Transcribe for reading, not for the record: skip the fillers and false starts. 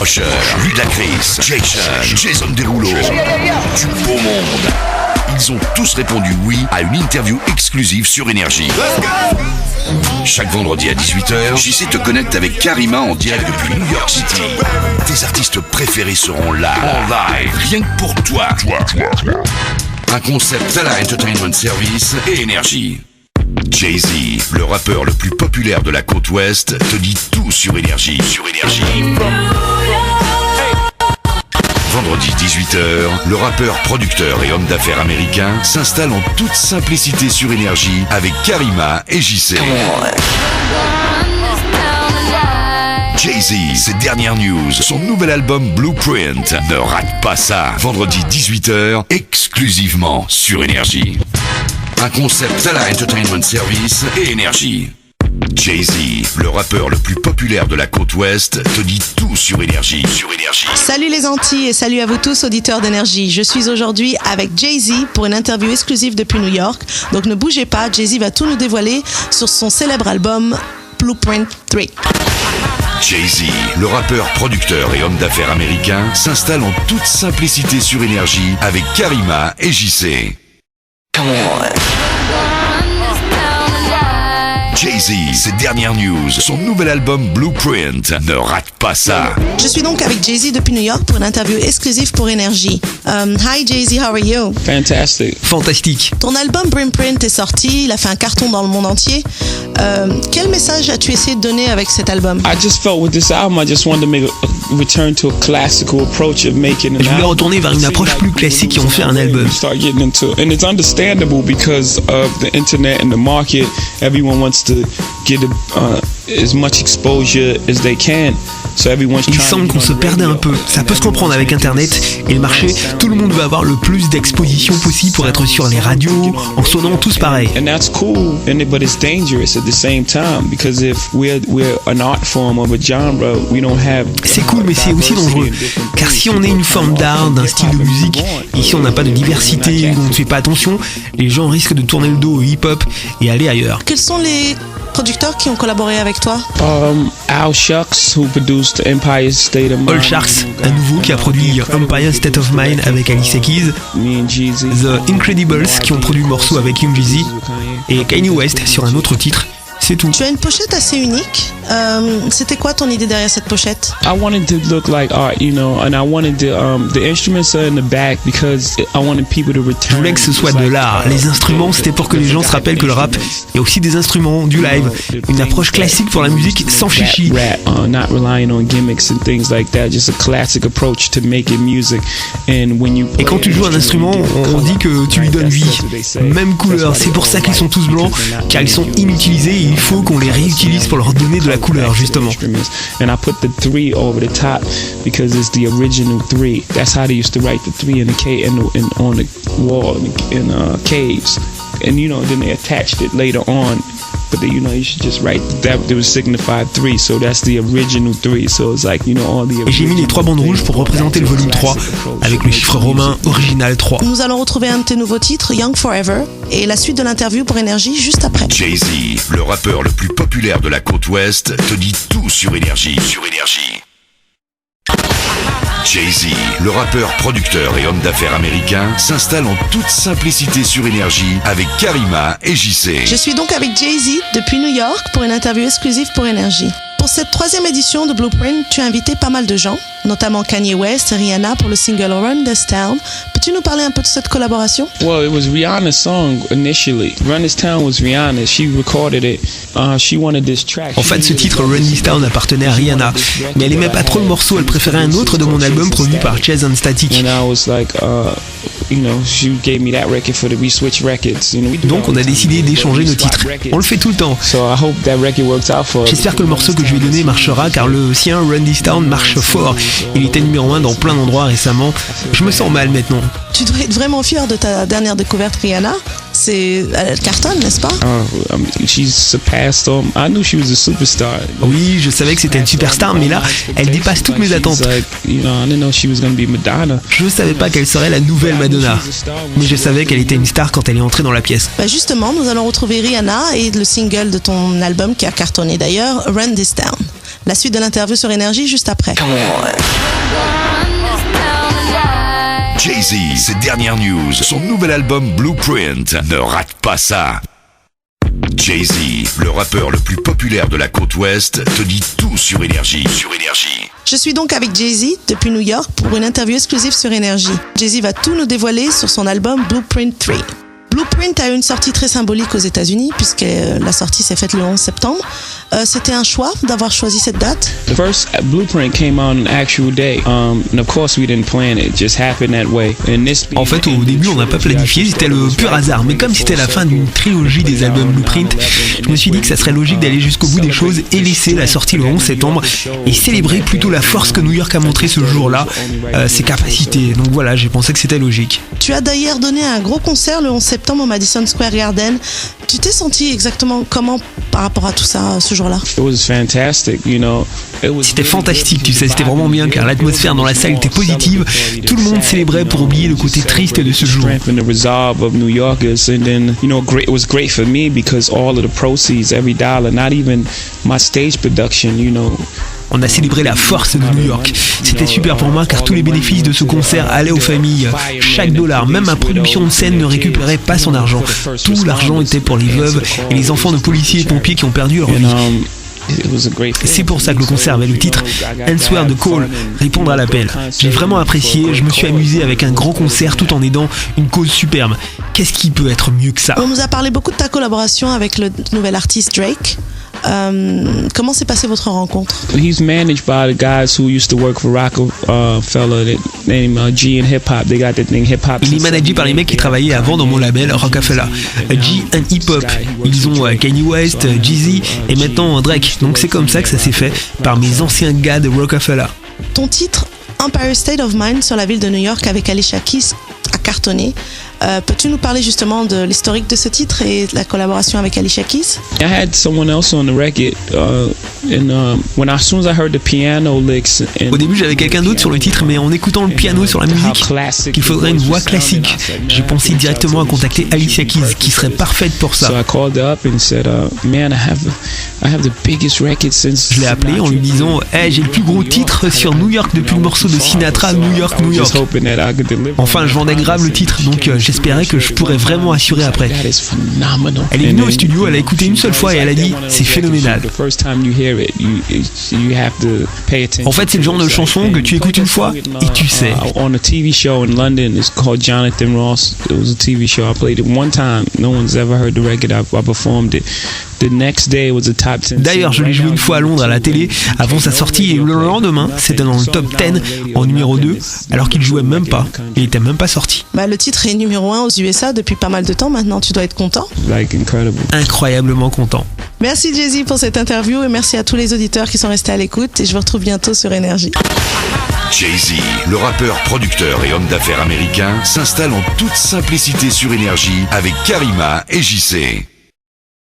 Usher, Ludacris, Jason Derulo, du beau monde. Ils ont tous répondu oui à une interview exclusive sur Énergie. Chaque vendredi à 18h, JC te connecte avec Karima en direct depuis New York City. Tes artistes préférés seront là, en live, rien que pour toi. Un concept Tala Entertainment Service et Énergie. Jay-Z, le rappeur le plus populaire de la côte ouest, te dit tout sur Énergie. Vendredi 18h, le rappeur, producteur et homme d'affaires américain s'installe en toute simplicité sur Énergie avec Karima et JC. Jay-Z, ses dernières news, son nouvel album Blueprint. Ne rate pas ça. Vendredi 18h, exclusivement sur Énergie. Un concept Tala Entertainment Service et Énergie. Jay-Z, le rappeur le plus populaire de la côte ouest, te dit tout sur Énergie. Salut les Antilles et salut à vous tous auditeurs d'Énergie. Je suis aujourd'hui avec Jay-Z pour une interview exclusive depuis New York. Donc ne bougez pas, Jay-Z va tout nous dévoiler sur son célèbre album Blueprint 3. Jay-Z, le rappeur, producteur et homme d'affaires américain, s'installe en toute simplicité sur Énergie avec Karima et JC. Jay-Z, ses dernières news, son nouvel album Blueprint. Ne rate pas ça. Je suis donc avec Jay-Z depuis New York pour une interview exclusive pour Énergie. Hi Jay-Z, how are you? Fantastique. Ton album Blueprint est sorti, il a fait un carton dans le monde entier. Quel message as-tu essayé de donner avec cet album? Je voulais retourner vers une approche plus classique et en faire un album. And it's understandable because of the internet and the market. Everyone wants to get as much exposure as they can. Il semble qu'on se perdait un peu. Ça peut se comprendre avec Internet et le marché. Tout le monde veut avoir le plus d'exposition possible pour être sur les radios, en sonnant tous pareil. And that's cool, but it's dangerous at the same time because if we're an art form of a genre, we don't have. C'est cool, mais c'est aussi dangereux. Car si on est une forme d'art, d'un style de musique, ici on n'a pas de diversité, on ne fait pas attention, les gens risquent de tourner le dos au hip-hop et aller ailleurs. Quels sont les producteurs qui ont collaboré avec toi? Al Sharks, who produced Empire State of Mind. All Sharks, un nouveau qui a produit Empire State of Mind avec Alicia Keys. The Incredibles qui ont produit le morceau avec Young Jeezy. Et Kanye West sur un autre titre. C'est tout. Tu as une pochette assez unique. C'était quoi ton idée derrière cette pochette? I wanted to look like art, and I wanted the instruments are in the back because I wanted people to return. Je voulais que ce soit de l'art. Les instruments, c'était pour que les gens se rappellent que le rap, il y a aussi des instruments, du live, une approche classique pour la musique sans chichi. Not relying on gimmicks and things like that, just a classic approach to making music. And when you Et quand tu joues un instrument, on dit que tu lui donnes vie. Même couleur, c'est pour ça qu'ils sont tous blancs, car ils sont inutilisés et il faut qu'on les réutilise pour leur donner de la couleur, justement. And I put the 3 over the top because it's the original 3. That's how they used to write the 3 in the cave and on the wall in caves. And then they attached it later on. But you should just write that there was signified 3, so that's the original 3. So it's like, all the. Et j'ai mis les 3 bandes rouges pour représenter le volume 3 avec le chiffre romain original 3. Nous allons retrouver un de tes nouveaux titres, Young Forever, et la suite de l'interview pour Énergie juste après. Jay-Z, le rappeur le plus populaire de la côte ouest, te dit tout sur Énergie. Jay-Z, le rappeur, producteur et homme d'affaires américain, s'installe en toute simplicité sur Énergie avec Karima et JC. Je suis donc avec Jay-Z depuis New York pour une interview exclusive pour Énergie. Pour cette 3e édition de Blueprint, tu as invité pas mal de gens, notamment Kanye West et Rihanna pour le single Run This Town. Peux-tu nous parler un peu de cette collaboration? Well, it was Rihanna's song initially. Run This Town was Rihanna. She recorded it. She wanted this track. En fait, ce titre Run This Town appartenait à Rihanna, mais elle aimait pas trop le morceau. Elle préférait un autre de mon album produit par Chaz and Static. And I was like, she gave me that record for the We Switch Records. Donc, on a décidé d'échanger nos titres. On le fait tout le temps. So I hope that record works out for. J'espère que le morceau que je lui ai donné marchera, car le sien, Run This Town, marche fort. Il était numéro 1 dans plein d'endroits récemment. Je me sens mal maintenant. Tu dois être vraiment fier de ta dernière découverte, Rihanna. Elle cartonne, n'est-ce pas? She's surpassed them. I knew she was a superstar. Oui, je savais que c'était une superstar, mais là, elle dépasse toutes mes attentes. I didn't know she was gonna be Madonna. Je savais pas qu'elle serait la nouvelle Madonna, mais je savais qu'elle était une star quand elle est entrée dans la pièce. Justement, nous allons retrouver Rihanna et le single de ton album qui a cartonné d'ailleurs, Run This Town. La suite de l'interview sur Énergie juste après. Jay-Z, ses dernières news, son nouvel album Blueprint. Ne rate pas ça. Jay-Z, le rappeur le plus populaire de la côte ouest, te dit tout sur Énergie. Je suis donc avec Jay-Z depuis New York pour une interview exclusive sur Énergie. Jay-Z va tout nous dévoiler sur son album Blueprint 3. Blueprint a eu une sortie très symbolique aux États-Unis puisque la sortie s'est faite le 11 septembre. C'était un choix d'avoir choisi cette date? The first Blueprint came out on an actual day, and of course we didn't plan it. It just happened that way. And this. En fait, au début, on n'a pas planifié, c'était le pur hasard. Mais comme c'était la fin d'une trilogie des albums Blueprint, je me suis dit que ça serait logique d'aller jusqu'au bout des choses et laisser la sortie le 11 septembre et célébrer plutôt la force que New York a montré ce jour-là, ses capacités. Donc voilà, j'ai pensé que c'était logique. Tu as d'ailleurs donné un gros concert le 11 septembre au Madison Square Garden. Tu t'es senti exactement comment par rapport à tout ça ce jour-là? It was fantastic, you know. C'était fantastique, tu sais, c'était vraiment bien car l'atmosphère dans la salle était positive. Tout le monde célébrait pour oublier le côté triste de ce jour. And the resolve of New Yorkers, and then it was great for me because all of the proceeds, every dollar, not even my stage production, On a célébré la force de New York. C'était super pour moi car tous les bénéfices de ce concert allaient aux familles. Chaque dollar, même ma production de scène, ne récupérait pas son argent. Tout l'argent était pour les veuves et les enfants de policiers et pompiers qui ont perdu leur vie. C'est pour ça que le concert avait le titre Answer the Call, répondre à l'appel. J'ai vraiment apprécié, je me suis amusé avec un grand concert tout en aidant une cause superbe. Qu'est-ce qui peut être mieux que ça? On nous a parlé beaucoup de ta collaboration avec le nouvel artiste Drake. Comment s'est passée votre rencontre? He's managed by the guys who used to work for Rockefeller, named G and Hip Hop. They got that thing Hip Hop. Il est managé par les mecs qui travaillaient avant dans mon label Rockefeller. G and Hip Hop. Ils ont Kanye West, Jeezy et maintenant Drake. Donc c'est comme ça que ça s'est fait par mes anciens gars de Rockefeller. Ton titre Empire State of Mind sur la ville de New York avec Alicia Keys a cartonné. Peux-tu nous parler justement de l'historique de ce titre et de la collaboration avec Alicia Keys? I had someone else on the record, as soon as I heard the piano licks. Au début, j'avais quelqu'un d'autre sur le titre, mais en écoutant le piano sur la musique, qu'il faudrait une voix classique, j'ai pensé directement à contacter Alicia Keys, qui serait parfaite pour ça. So I called her up and said, "Man, I have the biggest record since." Je l'ai appelé en lui disant, j'ai le plus gros titre sur New York depuis le morceau de Sinatra, New York, New York. Enfin, je vendais grave le titre, donc j'espérais que je pourrais vraiment assurer après. Elle est venue au studio, elle a écouté une seule fois et elle a dit c'est phénoménal. En fait, c'est le genre de chanson que tu écoutes une fois et tu sais. On a TV show in London, it's called Jonathan Ross. It was a TV show. I played it one time. No one's ever heard the record. I performed it. The next day was a top 10. D'ailleurs, je l'ai joué une fois à Londres à la télé avant sa sortie et le lendemain, c'était dans le top 10 en numéro 2 alors qu'il jouait même pas. Il était même pas sorti. Le titre est numéro 1 aux USA depuis pas mal de temps maintenant. Tu dois être content. Incroyablement content. Merci Jay-Z pour cette interview et merci à tous les auditeurs qui sont restés à l'écoute et je vous retrouve bientôt sur Énergie. Jay-Z, le rappeur, producteur et homme d'affaires américain, s'installe en toute simplicité sur Énergie avec Karima et JC.